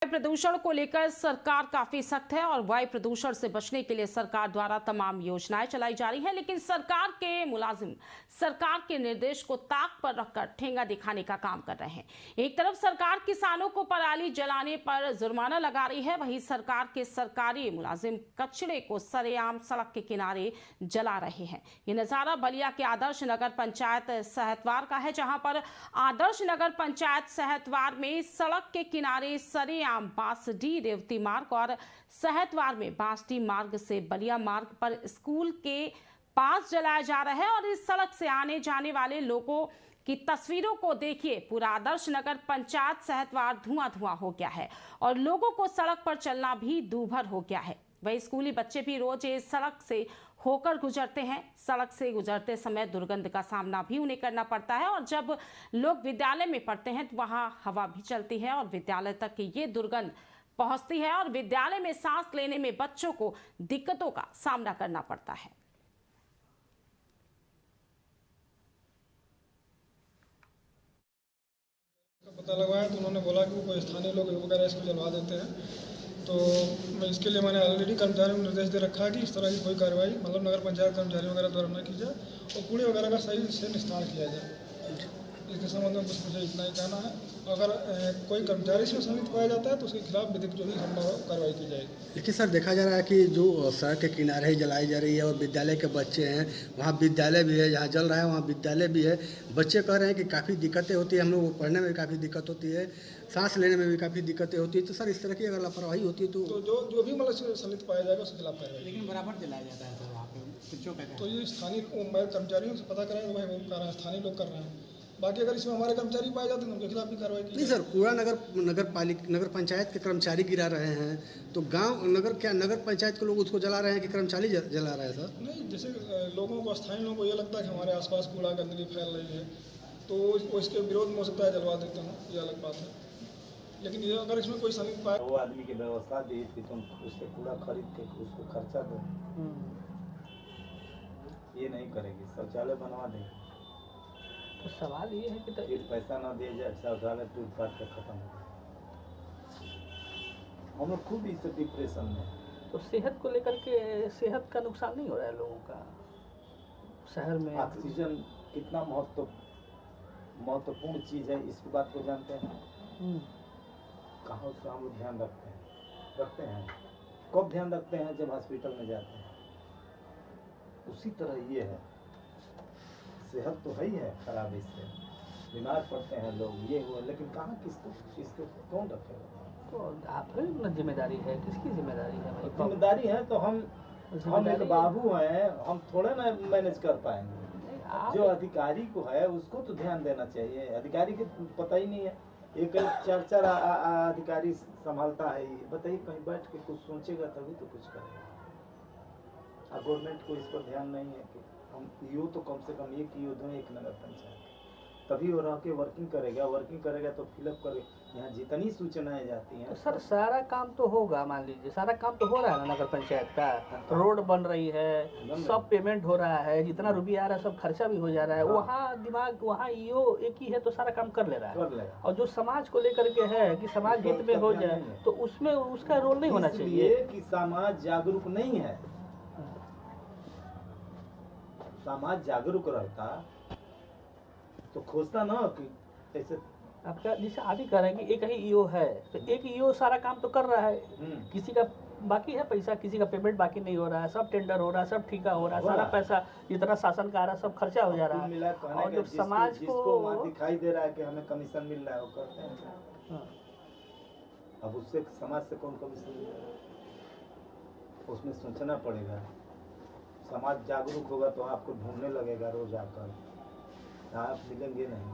वायु प्रदूषण को लेकर सरकार काफी सख्त है और वायु प्रदूषण से बचने के लिए सरकार द्वारा तमाम योजनाएं चलाई जा रही हैं, लेकिन सरकार के मुलाजिम सरकार के निर्देश को ताक पर रखकर ठेंगा दिखाने का काम कर रहे हैं। एक तरफ सरकार किसानों को पराली जलाने पर जुर्माना लगा रही है, वहीं सरकार के सरकारी मुलाजिम कचरे को सरेआम सड़क के किनारे जला रहे हैं। ये नजारा बलिया के आदर्श नगर पंचायत सहतवार का है, जहां पर आदर्श नगर पंचायत सहतवार में सड़क के किनारे सरेआम बांसडी रेवती मार्ग और सहतवार में बांसडी मार्ग से बलिया मार्ग पर स्कूल के पास जलाया जा रहा है। और इस सड़क से आने जाने वाले लोगों की तस्वीरों को देखिए, पूरा आदर्श नगर पंचायत सहतवार धुआं धुआं हो गया है और लोगों को सड़क पर चलना भी दूभर हो गया है। वही स्कूली बच्चे भी रोज इस सड़क से होकर गुजरते हैं। सड़क से गुजरते समय दुर्गंध का सामना भी उन्हें करना पड़ता है और जब लोग विद्यालय में पढ़ते हैं तो वहां हवा भी चलती है और विद्यालय तक ये दुर्गंध पहुंचती है और विद्यालय में सांस लेने में बच्चों को दिक्कतों का सामना करना पड़ता है। पता लगवाया तो उन्होंने बोला कि वो कोई स्थानीय लोग वगैरह इसको जलवा देते हैं, तो मैं इसके लिए मैंने ऑलरेडी कर्मचारियों को निर्देश दे रखा है कि इस तरह की कोई कार्रवाई मतलब नगर पंचायत कर्मचारियों वगैरह द्वारा न की जाए और कूड़े वगैरह का सही से निस्तार किया जाए। इसके संबंध में बस मुझे इतना ही कहना है। अगर कोई कर्मचारी से संलिप्त पाया जाता है तो उसके खिलाफ विधिक जो भी संभव कार्रवाई की जाएगी। देखिए सर, देखा जा रहा है कि जो सड़क के किनारे ही जलाई जा रही है और विद्यालय के बच्चे हैं, वहाँ विद्यालय भी है, जहाँ जल रहा है वहाँ विद्यालय भी है। बच्चे कह रहे हैं कि काफ़ी दिक्कतें होती है, हम लोग को पढ़ने में भी काफ़ी दिक्कत होती है, सांस लेने में भी काफ़ी दिक्कतें होती है। तो सर इस तरह की अगर लापरवाही होती है तो जो भी मतलब संलिप्त पाया जाएगा उसके खिलाफ कार्रवाई। लेकिन बराबर जलाया जाता है सर वहाँ पे बच्चों का। तो ये स्थानीय कर्मचारियों से पता करेंगे, वही वो कर रहे हैं, स्थानीय लोग कर रहे हैं। बाकी अगर इसमें हमारे कर्मचारी पाए जाते हैं तो उनके खिलाफ भी कार्रवाई की। नहीं सर, पूरा नगर पंचायत के कर्मचारी गिरा रहे हैं तो गांव नगर पंचायत के लोग उसको जला रहे हैं कि कर्मचारी जला रहे हैं सर? नहीं, जैसे लोगों को, स्थानीय लोगों को ये लगता है कि हमारे आसपास कूड़ा गंदगी फैल रही है तो वो इसके विरोध में हो सकता है जलवा देते हैं, ये अलग बात है। लेकिन ये अगर इसमें कोई संलिप्त पाए, वो आदमी की व्यवस्था दी कि तुम उससे कूड़ा खरीद के उसको खर्चा दो, ये नहीं करेगी, शौचालय बनवा देगी। तो सवाल ये है कि तो फिर पैसा ना दिया जाए, शौचालय टूट फाट के खत्म हो जाए। हम लोग खुद इससे डिप्रेशन में। तो सेहत को लेकर के सेहत का नुकसान नहीं हो रहा है लोगों का? शहर में ऑक्सीजन कितना महत्वपूर्ण चीज़ है, इस बात को जानते हैं। कहाँ उसका हम लोग ध्यान रखते हैं। कब ध्यान रखते हैं? जब हॉस्पिटल में जाते हैं। उसी तरह ये है, सेहत तो है ही है खराब, इससे बीमार पड़ते हैं लोग, ये हुआ, लेकिन कहाँ किसको कौन रखेगा? तो आप ना जिम्मेदारी है, किसकी जिम्मेदारी है? जिम्मेदारी है तो हम एक बाबू हैं, हम थोड़े ना मैनेज कर पाएंगे। जो अधिकारी को है उसको तो ध्यान देना चाहिए। अधिकारी को पता ही नहीं है, एक चार अधिकारी संभालता है। बताइए, कहीं बैठ के कुछ सोचेगा तभी तो कुछ करेगा। और गवर्नमेंट को इस पर ध्यान नहीं है कि हम ईओ तो कम से कम एक ईओ दो, एक नगर पंचायत, तभी वो रह के वर्किंग करेगा तो फिलअप करे। यहाँ जितनी सूचनाएं जाती हैं तो सर सारा काम तो होगा, मान लीजिए सारा काम तो हो रहा है ना नगर पंचायत का, रोड बन रही है, सब पेमेंट हो रहा है, जितना रुपया आ रहा है सब खर्चा भी हो जा रहा है। वहाँ ईओ एक ही है तो सारा काम कर ले रहा है। और जो समाज को लेकर के है कि समाज हित में हो जाए तो उसमें उसका रोल नहीं होना चाहिए कि समाज जागरूक नहीं है। समाज जागरूक रहता तो खोजता ना कि ऐसे। आपका जैसे आप ही कह रहे हैं कि एक ही ईओ है तो एक ईओ सारा काम तो कर रहा है, किसी का बाकी है पैसा, किसी का पेमेंट बाकी नहीं हो रहा है, सब टेंडर हो रहा है, सब ठीका हो रहा है, सारा पैसा जितना शासन का आ रहा है सब खर्चा हो जा रहा है। और जब समाज को दिखाई दे रहा है कि हमें कमीशन मिल रहा है, वो करते हैं। अब उससे समाज से कौन कमीशन मिल रहा है, उसमें सोचना पड़ेगा। समाज जागरूक होगा तो आपको ढूंढने लगेगा रोज आकर, आप मिलेंगे नहीं।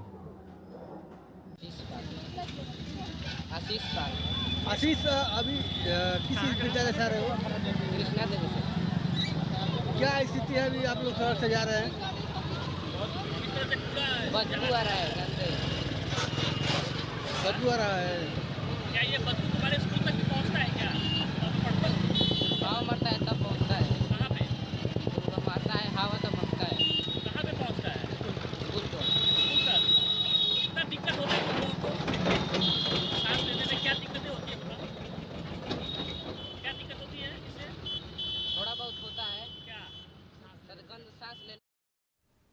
आशीष अभी किस विद्यालय से आ रहे हो? कृष्णा देवी से। क्या स्थिति है अभी? आप लोग सड़क से जा रहे हैं, बदबू आ रहा है, बदबू आ रहा है। क्या ये बदबू